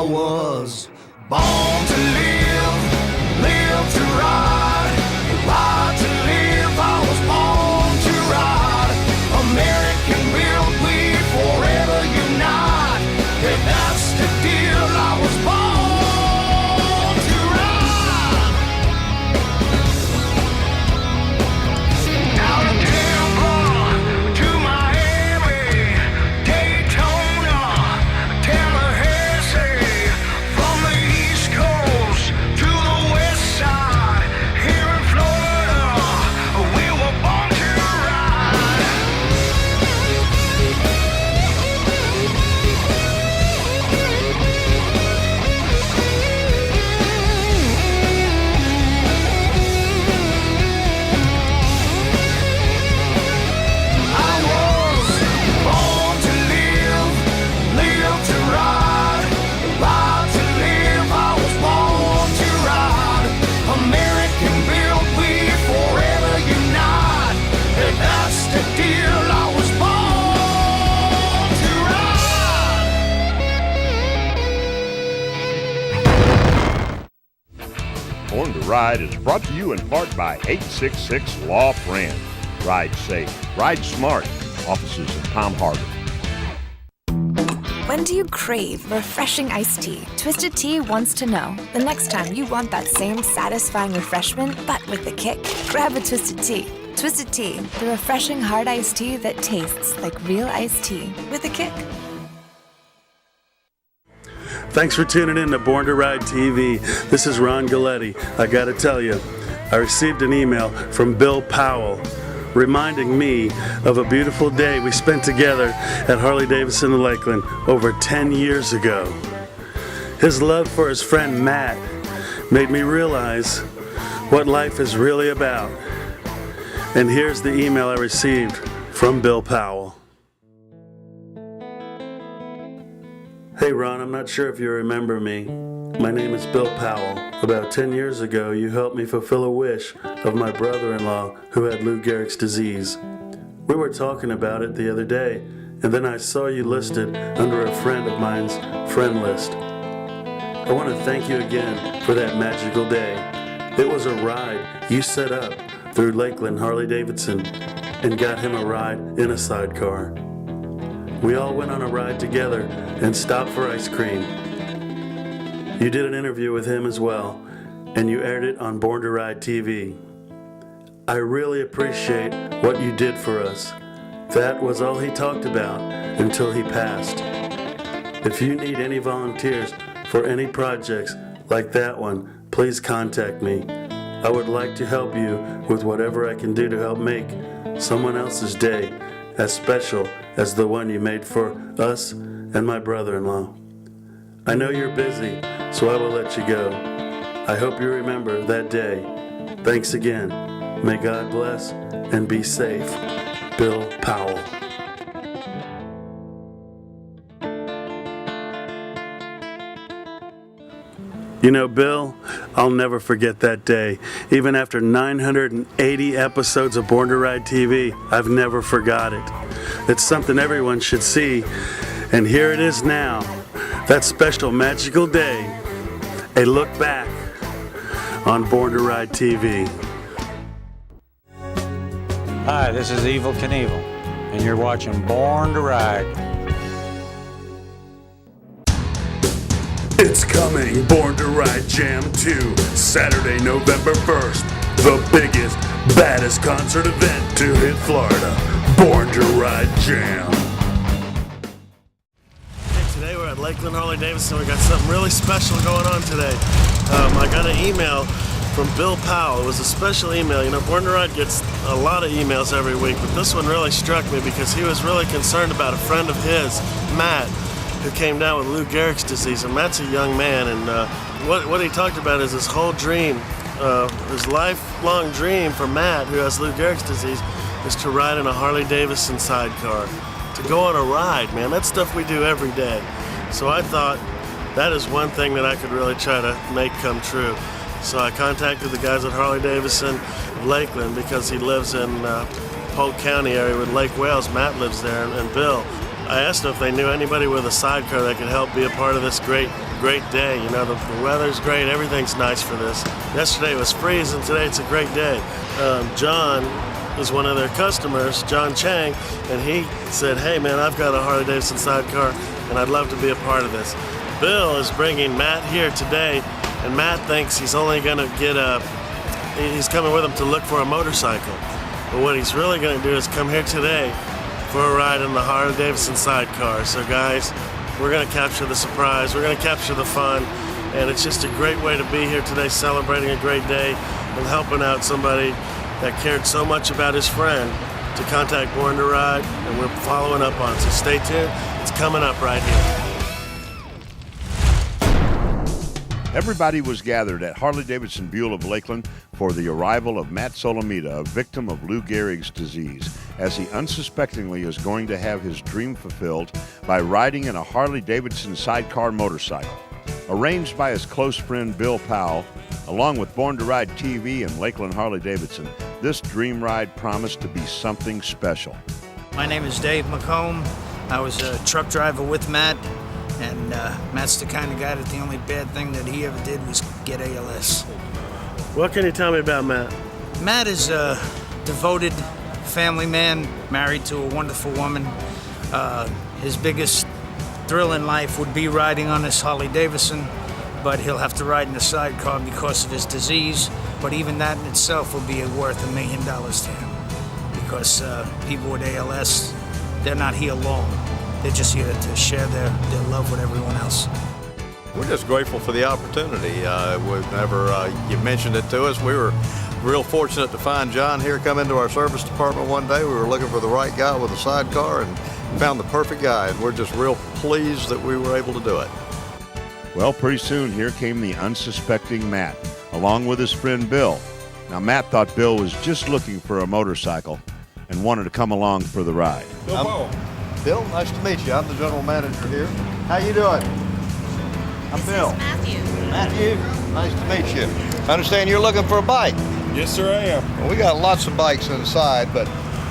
I was born to live, live to ride, ride to live. I was born to ride. American built, we forever unite. If that's the deal, I was born to ride. Out of Tampa to Miami, Daytona, Tallahassee, from the East Coast to the West Side, here in Florida, we were born to ride. I was born to live, live to ride, ride to live. I was born to ride. American built, we forever unite. If that's the deal, I was born to ride. Born to Ride is brought to you in part by 866 Law Friend. Ride safe, ride smart. Offices in Palm Harbor. When do you crave refreshing iced tea? Twisted Tea wants to know. The next time you want that same satisfying refreshment, but with a kick, grab a Twisted Tea. Twisted Tea, the refreshing hard iced tea that tastes like real iced tea with a kick. Thanks for tuning in to Born to Ride TV. This is Ron Galletti. I gotta tell you, I received an email from Bill Powell reminding me of a beautiful day we spent together at Harley-Davidson in Lakeland over 10 years ago. His love for his friend Matt made me realize what life is really about. And here's the email I received from Bill Powell. Hey Ron, I'm not sure if you remember me. My name is Bill Powell. About 10 years ago, you helped me fulfill a wish of my brother-in-law who had Lou Gehrig's disease. We were talking about it the other day, and then I saw you listed under a friend of mine's friend list. I want to thank you again for that magical day. It was a ride you set up through Lakeland Harley-Davidson and got him a ride in a sidecar. We all went on a ride together and stopped for ice cream. You did an interview with him as well, and you aired it on Born to Ride TV. I really appreciate what you did for us. That was all he talked about until he passed. If you need any volunteers for any projects like that one, please contact me. I would like to help you with whatever I can do to help make someone else's day as special as the one you made for us and my brother-in-law. I know you're busy, so I will let you go. I hope you remember that day. Thanks again. May God bless and be safe. Bill Powell. You know, Bill, I'll never forget that day. Even after 980 episodes of Born to Ride TV, I've never forgot it. It's something everyone should see, and here it is now. That special magical day, a look back on Born to Ride TV. Hi, this is Evil Knievel, and you're watching Born to Ride. It's coming, Born to Ride Jam 2, Saturday, November 1st. The biggest, baddest concert event to hit Florida. Born to Ride Jam. Today we're at Lakeland Harley-Davidson. We got something really special going on today. I got an email from Bill Powell. It was a special email. You know, Born to Ride gets a lot of emails every week, but this one really struck me because he was really concerned about a friend of his, Matt, who came down with Lou Gehrig's disease. And Matt's a young man, and what he talked about is his whole dream, his lifelong dream for Matt, who has Lou Gehrig's disease, is to ride in a Harley-Davidson sidecar. To go on a ride, man, that's stuff we do every day. So I thought that is one thing that I could really try to make come true. So I contacted the guys at Harley-Davidson Lakeland because he lives in Polk County area with Lake Wales. Matt lives there, and Bill, I asked them if they knew anybody with a sidecar that could help be a part of this great day. You know, the weather's great, everything's nice for this. Yesterday was freezing, today it's a great day. John is one of their customers, John Chang, and he said, hey man, I've got a Harley-Davidson sidecar and I'd love to be a part of this. Bill is bringing Matt here today, and Matt thinks he's only gonna get he's coming with him to look for a motorcycle. But what he's really gonna do is come here today for a ride in the Harley-Davidson sidecar. So guys, we're gonna capture the surprise, we're gonna capture the fun, and it's just a great way to be here today celebrating a great day and helping out somebody that cared so much about his friend to contact Born to Ride, and we're following up on it. So stay tuned, it's coming up right here. Everybody was gathered at Harley-Davidson Buell of Lakeland for the arrival of Matt Solomita, a victim of Lou Gehrig's disease, as he unsuspectingly is going to have his dream fulfilled by riding in a Harley-Davidson sidecar motorcycle. Arranged by his close friend Bill Powell, along with Born to Ride TV and Lakeland Harley-Davidson, this dream ride promised to be something special. My name is Dave McComb. I was a truck driver with Matt. And Matt's the kind of guy that the only bad thing that he ever did was get ALS. What can you tell me about Matt? Matt is a devoted family man, married to a wonderful woman. His biggest thrill in life would be riding on this Harley-Davidson, but he'll have to ride in a sidecar because of his disease. But even that in itself will be worth $1 million to him, because people with ALS, they're not here alone. They're just here to share their love with everyone else. We're just grateful for the opportunity. Whenever you mentioned it to us, we were real fortunate to find John here come into our service department one day. We were looking for the right guy with a sidecar and found the perfect guy, and we're just real pleased that we were able to do it. Well, pretty soon here came the unsuspecting Matt, along with his friend Bill. Now, Matt thought Bill was just looking for a motorcycle and wanted to come along for the ride. Bill, nice to meet you. I'm the general manager here. How you doing? I'm Bill. Matthew. Matthew, nice to meet you. I understand you're looking for a bike. Yes, sir, I am. Well, we got lots of bikes inside, but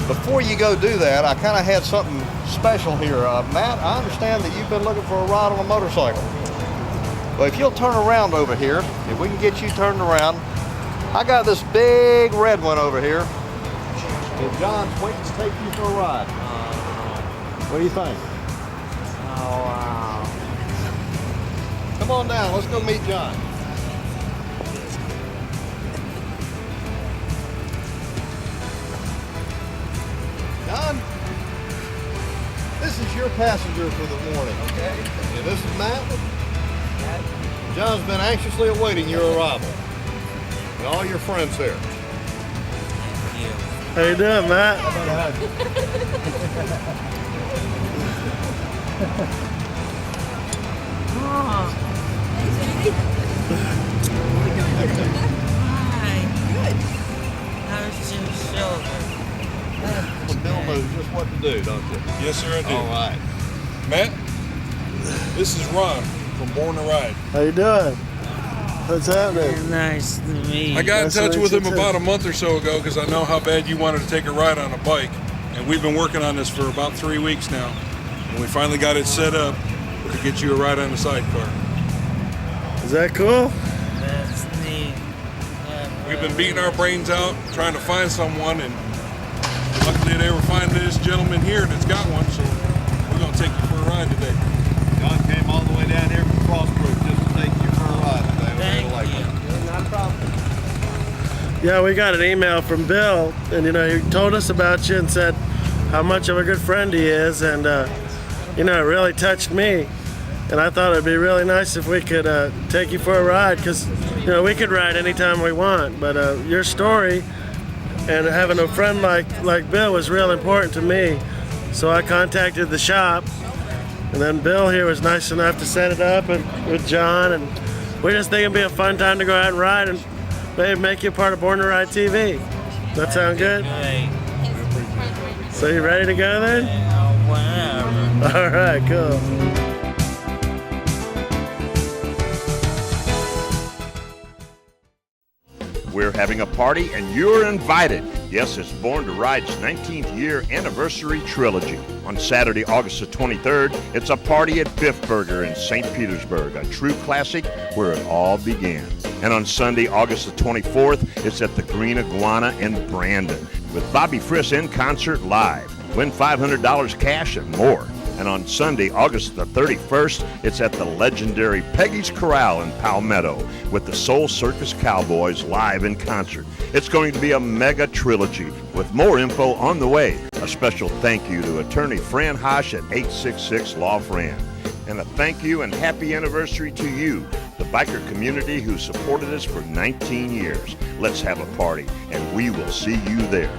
before you go do that, I kind of had something special here. Matt, I understand that you've been looking for a ride on a motorcycle. Well, if you'll turn around over here, if we can get you turned around, I got this big red one over here. And John's waiting to take you for a ride. What do you think? Oh, wow. Come on down, let's go meet John. John, this is your passenger for the morning, okay? And this is Matt. John's been anxiously awaiting your arrival. And all your friends here. How you doing, Matt? Hi. Good. How's your shoulder? Well, Bill knows just what to do, don't you? Yes, sir, I do. All right. Matt, this is Ron from Born to Ride. How you doing? What's happening? Nice to meet you. I got in Nice to touch meet with you him too. about a month or so ago because I know how bad you wanted to take a ride on a bike. And we've been working on this for about 3 weeks now. And we finally got it set up to get you a ride on the sidecar. Is that cool? That's neat. We've been beating our brains out trying to find someone, and luckily they were finding this gentleman here that's got one, so we're going to take you for a ride today. John came all the way down here from Crossbrook just to take you for a ride today. Thank you. Not a problem. Yeah, we got an email from Bill, and he told us about you and said how much of a good friend he is, and it really touched me. And I thought it'd be really nice if we could take you for a ride, because we could ride anytime we want. But your story and having a friend like Bill was real important to me. So I contacted the shop, and then Bill here was nice enough to set it up with John, and we just think it'd be a fun time to go out and ride and maybe make you a part of Born to Ride TV. Does that sound good? Great. So you ready to go then? Whatever. All right, cool. We're having a party and you're invited. Yes, it's Born to Ride's 19th year anniversary trilogy. On Saturday, August the 23rd, it's a party at Biff Burger in St. Petersburg, a true classic where it all began. And on Sunday, August the 24th, it's at the Green Iguana in Brandon with Bobby Friss in concert live. Win $500 cash and more. And on Sunday, August the 31st, it's at the legendary Peggy's Corral in Palmetto with the Soul Circus Cowboys live in concert. It's going to be a mega trilogy with more info on the way. A special thank you to attorney Fran Hosh at 866 Law Fran. And a thank you and happy anniversary to you, the biker community who supported us for 19 years. Let's have a party, and we will see you there.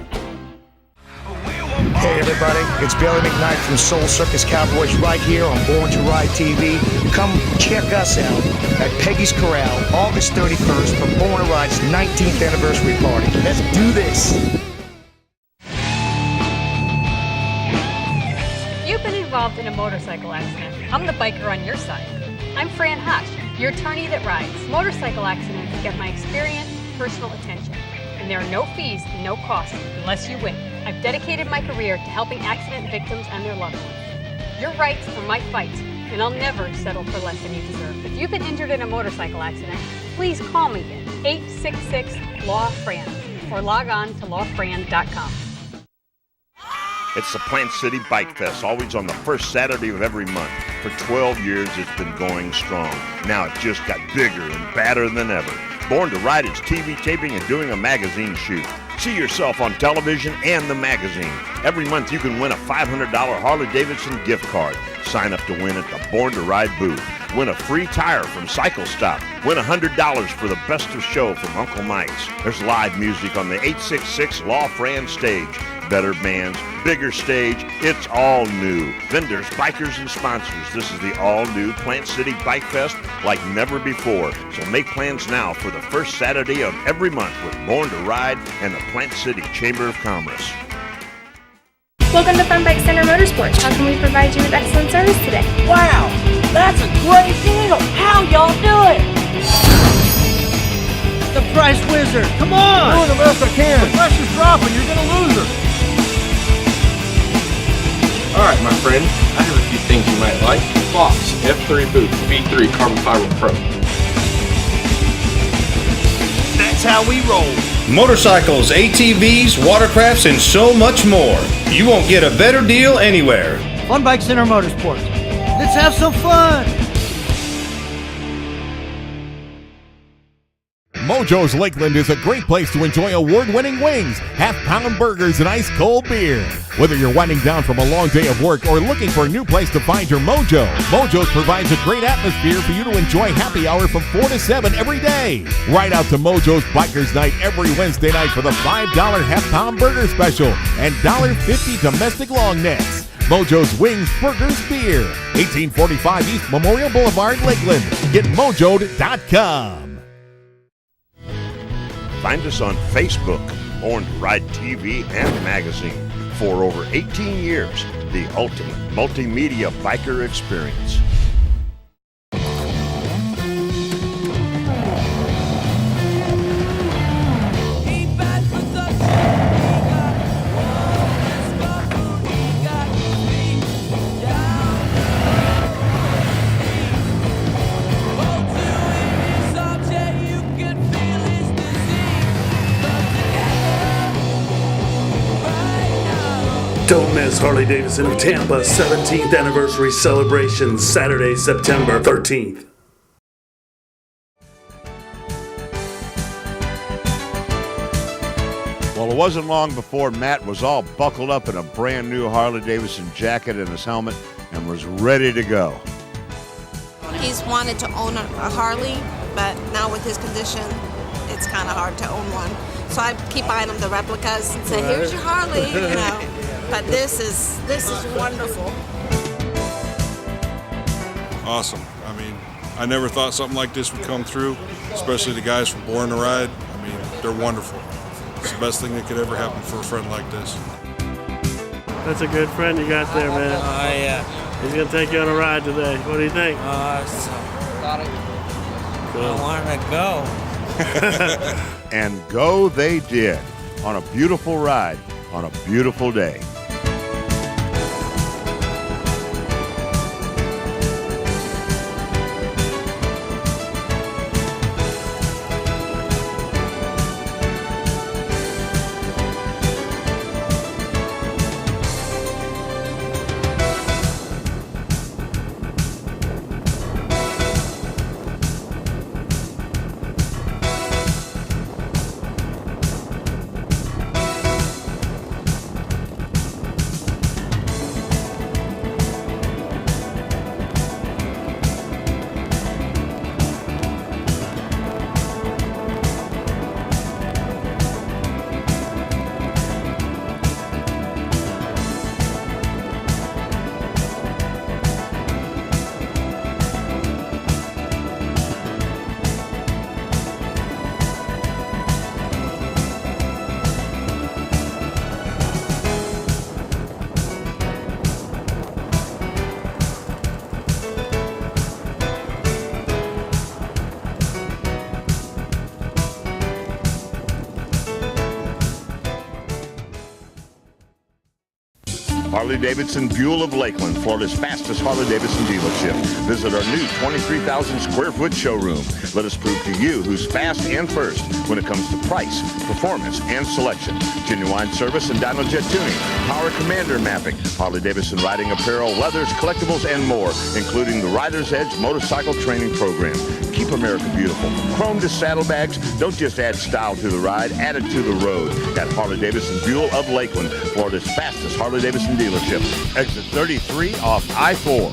Hey everybody, it's Billy McKnight from Soul Circus Cowboys right here on Born to Ride TV. Come check us out at Peggy's Corral, August 31st for Born to Ride's 19th anniversary party. Let's do this. You've been involved in a motorcycle accident. I'm the biker on your side. I'm Fran Hosh, your attorney that rides. Motorcycle accidents get my experience, personal attention. And there are no fees and no costs unless you win. I've dedicated my career to helping accident victims and their loved ones. Your rights are my fight, and I'll never settle for less than you deserve. If you've been injured in a motorcycle accident, please call me at 866-LAW-FRAN or log on to lawfran.com. It's the Plant City Bike Fest, always on the first Saturday of every month. For 12 years, it's been going strong. Now it just got bigger and badder than ever. Born to Ride is TV taping and doing a magazine shoot. See yourself on television and the magazine. Every month you can win a $500 Harley-Davidson gift card. Sign up to win at the Born to Ride booth. Win a free tire from Cycle Stop. Win $100 for the Best of Show from Uncle Mike's. There's live music on the 866 Law Fran stage. Better bands, bigger stage, it's all new. Vendors, bikers, and sponsors. This is the all-new Plant City Bike Fest like never before. So make plans now for the first Saturday of every month with Born to Ride and the Plant City Chamber of Commerce. Welcome to Fun Bike Center Motorsports. How can we provide you with excellent service today? Wow, that's a great deal. How y'all do it? The Price Wizard, come on! Doing the best I can. The pressure's dropping, you're gonna lose her. Alright, my friend, I have a few things you might like. Fox F3 Boot V3 Carbon Fiber Pro. That's how we roll. Motorcycles, ATVs, watercrafts, and so much more. You won't get a better deal anywhere. Fun Bike Center Motorsports. Let's have some fun. Mojo's Lakeland is a great place to enjoy award-winning wings, half-pound burgers, and ice-cold beer. Whether you're winding down from a long day of work or looking for a new place to find your mojo, Mojo's provides a great atmosphere for you to enjoy happy hour from 4 to 7 every day. Ride out to Mojo's Bikers Night every Wednesday night for the $5 half-pound burger special and $1.50 domestic long necks. Mojo's Wings, Burgers, Beer, 1845 East Memorial Boulevard, Lakeland. Get mojoed.com. Find us on Facebook, Born to Ride TV and magazine. For over 18 years, the ultimate multimedia biker experience. Don't miss Harley-Davidson of Tampa's 17th anniversary celebration, Saturday, September 13th. Well, it wasn't long before Matt was all buckled up in a brand new Harley-Davidson jacket and his helmet and was ready to go. He's wanted to own a Harley, but now with his condition, it's kind of hard to own one. So I keep buying him the replicas and say, here's your Harley, you know. But this is wonderful. Awesome. I mean, I never thought something like this would come through, especially the guys from Born to Ride. I mean, they're wonderful. It's the best thing that could ever happen for a friend like this. That's a good friend you got there, man. Oh, yeah. He's going to take you on a ride today. What do you think? Awesome. I want to go. And go they did. on a beautiful ride on a beautiful day. Harley-Davidson Buell of Lakeland, Florida's fastest Harley-Davidson dealership. Visit our new 23,000 square foot showroom. Let us prove to you who's fast and first when it comes to price, performance, and selection. Genuine service and dyno jet tuning, power commander mapping, Harley-Davidson riding apparel, leathers, collectibles, and more, including the Rider's Edge motorcycle training program. Keep America beautiful. From chrome to saddlebags, don't just add style to the ride, add it to the road. At Harley-Davidson Buell of Lakeland, Florida's fastest Harley-Davidson dealership. Exit 33 off I-4.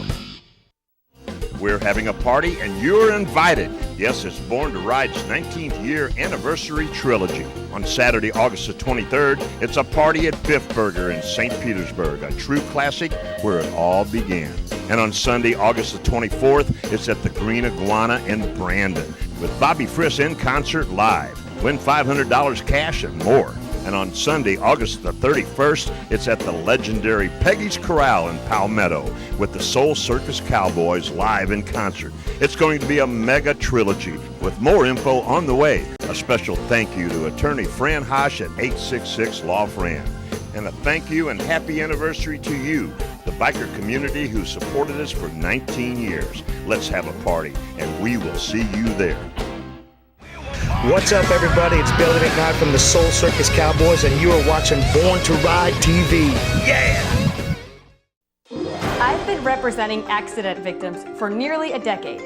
We're having a party and you're invited. Yes, it's Born to Ride's 19th year anniversary trilogy. On Saturday, August the 23rd, it's a party at Biff Burger in St. Petersburg, a true classic where it all began. And on Sunday, August the 24th, it's at the Green Iguana in Brandon with Bobby Friss in concert live. Win $500 cash and more. And on Sunday, August the 31st, it's at the legendary Peggy's Corral in Palmetto with the Soul Circus Cowboys live in concert. It's going to be a mega trilogy with more info on the way. A special thank you to attorney Fran Hosh at 866 Law Fran. And a thank you and happy anniversary to you, the biker community who supported us for 19 years. Let's have a party, and we will see you there. What's up, everybody? It's Billy McKnight from the Soul Circus Cowboys, and you are watching Born to Ride TV. Yeah! I've been representing accident victims for nearly a decade,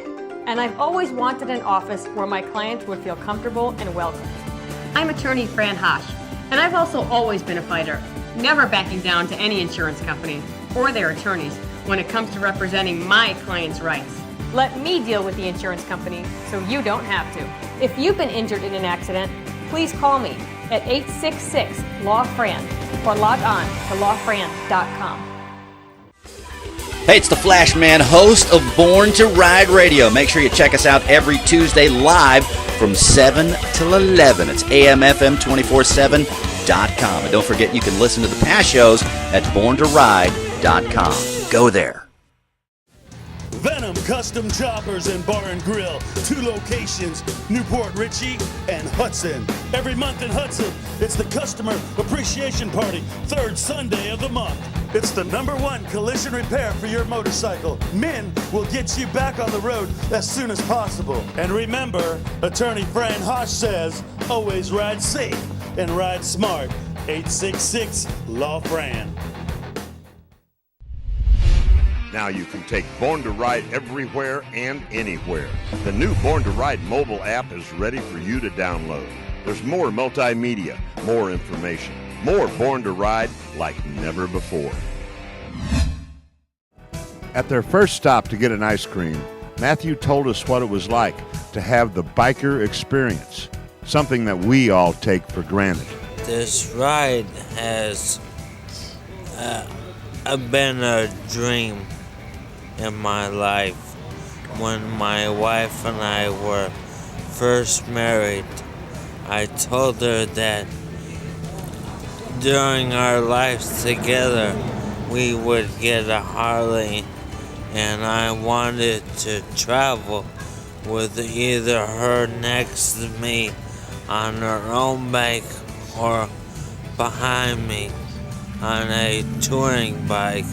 and I've always wanted an office where my clients would feel comfortable and welcome. I'm attorney Fran Hosh, and I've also always been a fighter, never backing down to any insurance company or their attorneys when it comes to representing my clients' rights. Let me deal with the insurance company so you don't have to. If you've been injured in an accident, please call me at 866-LAW-FRAN or log on to lawfran.com. Hey, it's the Flash Man, host of Born to Ride Radio. Make sure you check us out every Tuesday live from 7 till 11. It's AMFM247.com. And don't forget you can listen to the past shows at borntoride.com. Go there. Venom Custom Choppers and Bar and Grill. 2 locations, Newport Richey and Hudson. Every month in Hudson, it's the Customer Appreciation Party, 3rd Sunday of the month. It's the #1 collision repair for your motorcycle. Min will get you back on the road as soon as possible. And remember, attorney Fran Hosh says, always ride safe and ride smart. 866-LAW-FRAN. Now you can take Born to Ride everywhere and anywhere. The new Born to Ride mobile app is ready for you to download. There's more multimedia, more information, more Born to Ride like never before. At their first stop to get an ice cream, Matthew told us what it was like to have the biker experience, something that we all take for granted. This ride has been a dream in my life. When my wife and I were first married, I told her that during our lives together we would get a Harley, and I wanted to travel with either her next to me on her own bike or behind me on a touring bike.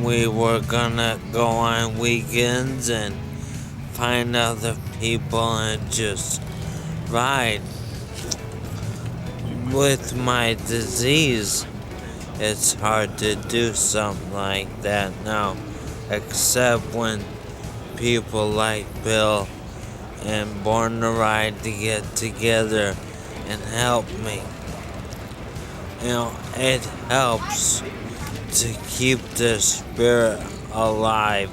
We were gonna go on weekends and find other people and just ride. With my disease, it's hard to do something like that now, except when people like Bill and Born to Ride to get together and help me. You know, it helps to keep the spirit alive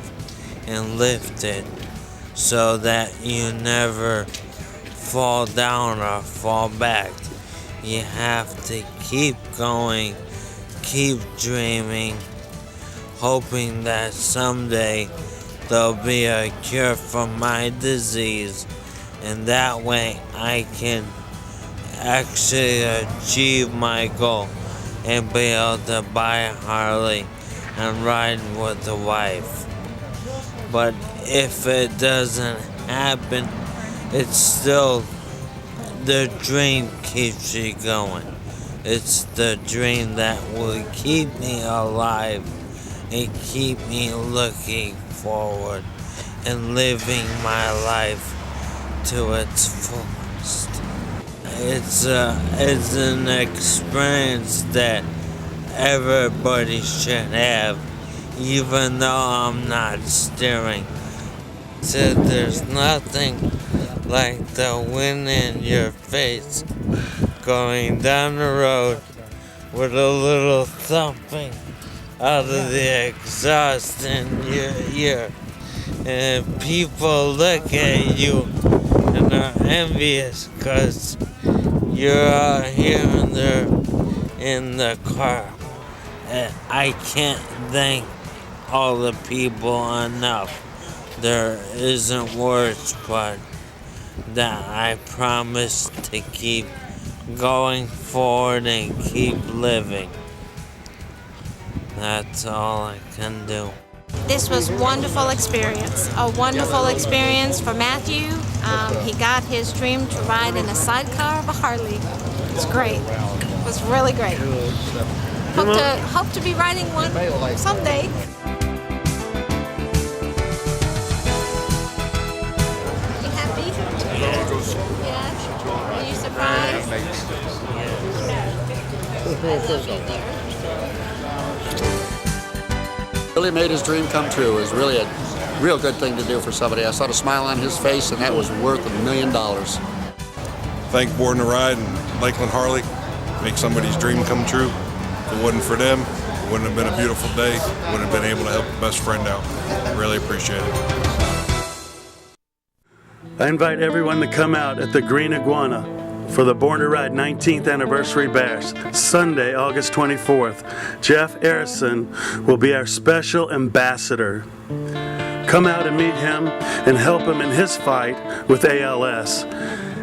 and lifted so that you never fall down or fall back. You have to keep going, keep dreaming, hoping that someday there'll be a cure for my disease, and that way I can actually achieve my goal and be able to buy a Harley and ride with the wife. But if it doesn't happen, it's still the dream keeps you going. It's the dream that will keep me alive and keep me looking forward and living my life to its fullest. It's an experience that everybody should have, even though I'm not steering. Said there's nothing like the wind in your face going down the road with a little thumping out of the exhaust in your ear, and people look at you and are envious because you're out here in the car. And I can't thank all the people enough. There isn't words, but that I promise to keep going forward and keep living. That's all I can do. This was a wonderful experience for Matthew. He got his dream to ride in a sidecar of a Harley. It was great. It was really great. Hope to be riding one someday. You happy? Yeah. Are you surprised? I love you, dear. Really made his dream come true. It was really a real good thing to do for somebody. I saw the smile on his face, and that was worth $1 million. Thank Born to Ride and Lakeland Harley. Make somebody's dream come true. If it wasn't for them, it wouldn't have been a beautiful day. Wouldn't have been able to help the best friend out. Really appreciate it. I invite everyone to come out at the Green Iguana for the Born to Ride 19th Anniversary Bash, Sunday, August 24th. Jeff Harrison will be our special ambassador. Come out and meet him and help him in his fight with ALS,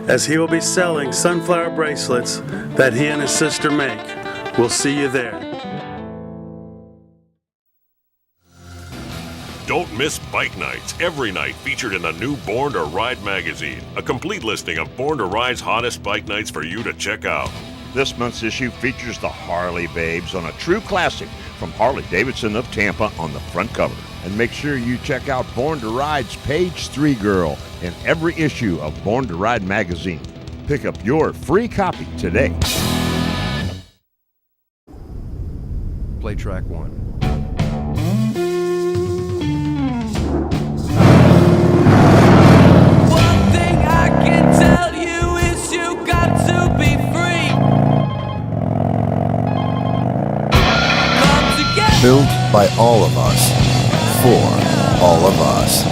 as he will be selling sunflower bracelets that he and his sister make. We'll see you there. Don't miss Bike Nights, every night featured in the new Born to Ride magazine. A complete listing of Born to Ride's hottest bike nights for you to check out. This month's issue features the Harley Babes on a true classic from Harley-Davidson of Tampa on the front cover. And make sure you check out Born to Ride's Page 3 Girl in every issue of Born to Ride magazine. Pick up your free copy today. Play track 1. Built by all of us, for all of us.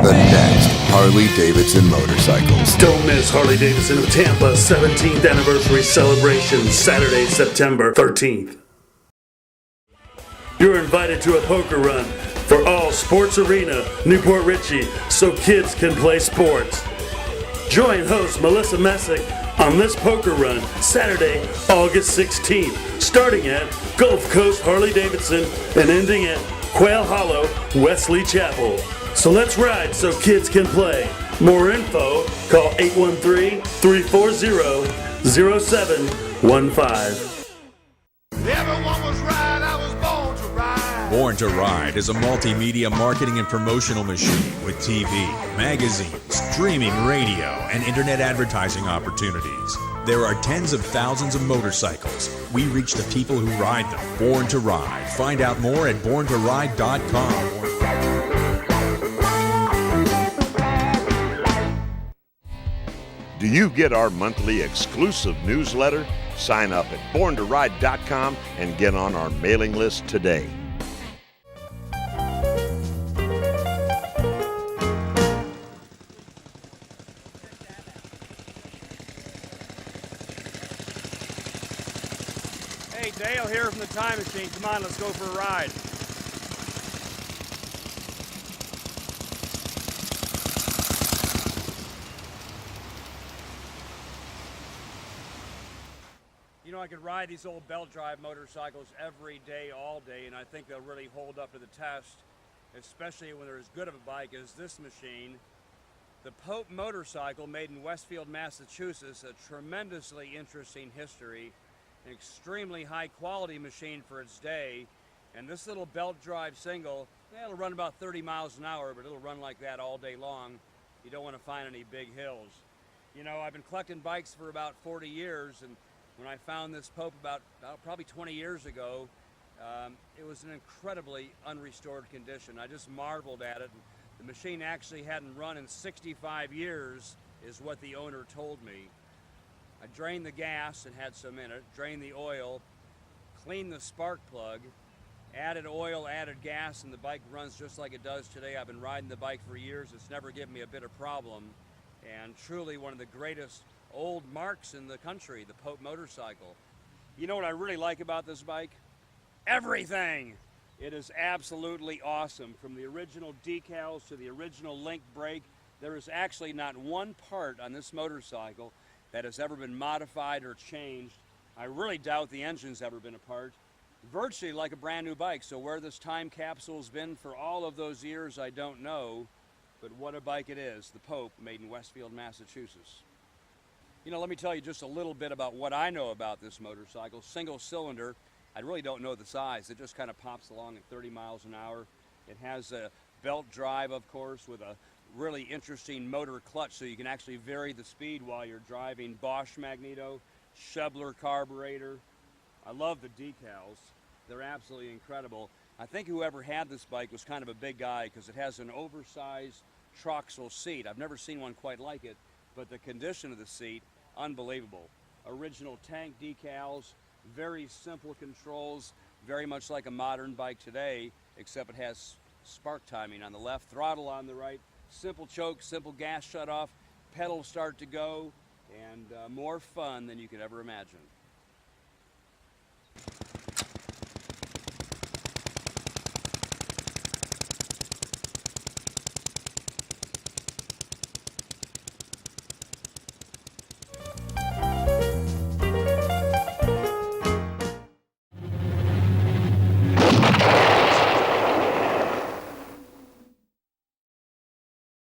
The next Harley-Davidson motorcycles. Don't miss Harley-Davidson of Tampa 17th Anniversary Celebration, Saturday, September 13th. You're invited to a poker run for all Sports Arena, Newport Richey, so kids can play sports. Join host Melissa Messick on this poker run Saturday, August 16th, starting at Gulf Coast Harley-Davidson and ending at Quail Hollow, Wesley Chapel. So let's ride so kids can play. More info, call 813-340-07 15. Everyone was right, I was born to ride. Born to Ride is a multimedia marketing and promotional machine with TV, magazines, streaming radio, and internet advertising opportunities. There are tens of thousands of motorcycles. We reach the people who ride them. Born to Ride. Find out more at borntoride.com. Do you get our monthly exclusive newsletter? Sign up at borntoride.com and get on our mailing list today. Hey, Dale here from the Time Machine. Come on, let's go for a ride. You know, I could ride these old belt drive motorcycles every day, all day, and I think they'll really hold up to the test, especially when they're as good of a bike as this machine. The Pope motorcycle, made in Westfield, Massachusetts, a tremendously interesting history, an extremely high quality machine for its day, and this little belt drive single, it'll run about 30 miles an hour, but it'll run like that all day long. You don't want to find any big hills. You know, I've been collecting bikes for about 40 years, and when I found this Pope about probably 20 years ago, it was in incredibly unrestored condition. I just marveled at it. The machine actually hadn't run in 65 years, is what the owner told me. I drained the gas and had some in it, drained the oil, cleaned the spark plug, added oil, added gas, and the bike runs just like it does today. I've been riding the bike for years. It's never given me a bit of problem, and truly one of the greatest old marks in the country, the Pope motorcycle. You know what I really like about this bike? Everything! It is absolutely awesome. From the original decals to the original link brake, there is actually not one part on this motorcycle that has ever been modified or changed. I really doubt the engine's ever been apart. Virtually like a brand new bike, so where this time capsule's been for all of those years, I don't know, but what a bike it is, the Pope, made in Westfield, Massachusetts. You know, let me tell you just a little bit about what I know about this motorcycle. Single cylinder, I really don't know the size. It just kind of pops along at 30 miles an hour. It has a belt drive, of course, with a really interesting motor clutch so you can actually vary the speed while you're driving. Bosch magneto, Shebler carburetor. I love the decals. They're absolutely incredible. I think whoever had this bike was kind of a big guy because it has an oversized troxel seat. I've never seen one quite like it, but the condition of the seat, unbelievable. Original tank decals, very simple controls, very much like a modern bike today, except it has spark timing on the left, throttle on the right, simple choke, simple gas shut off, pedal start to go, and more fun than you could ever imagine.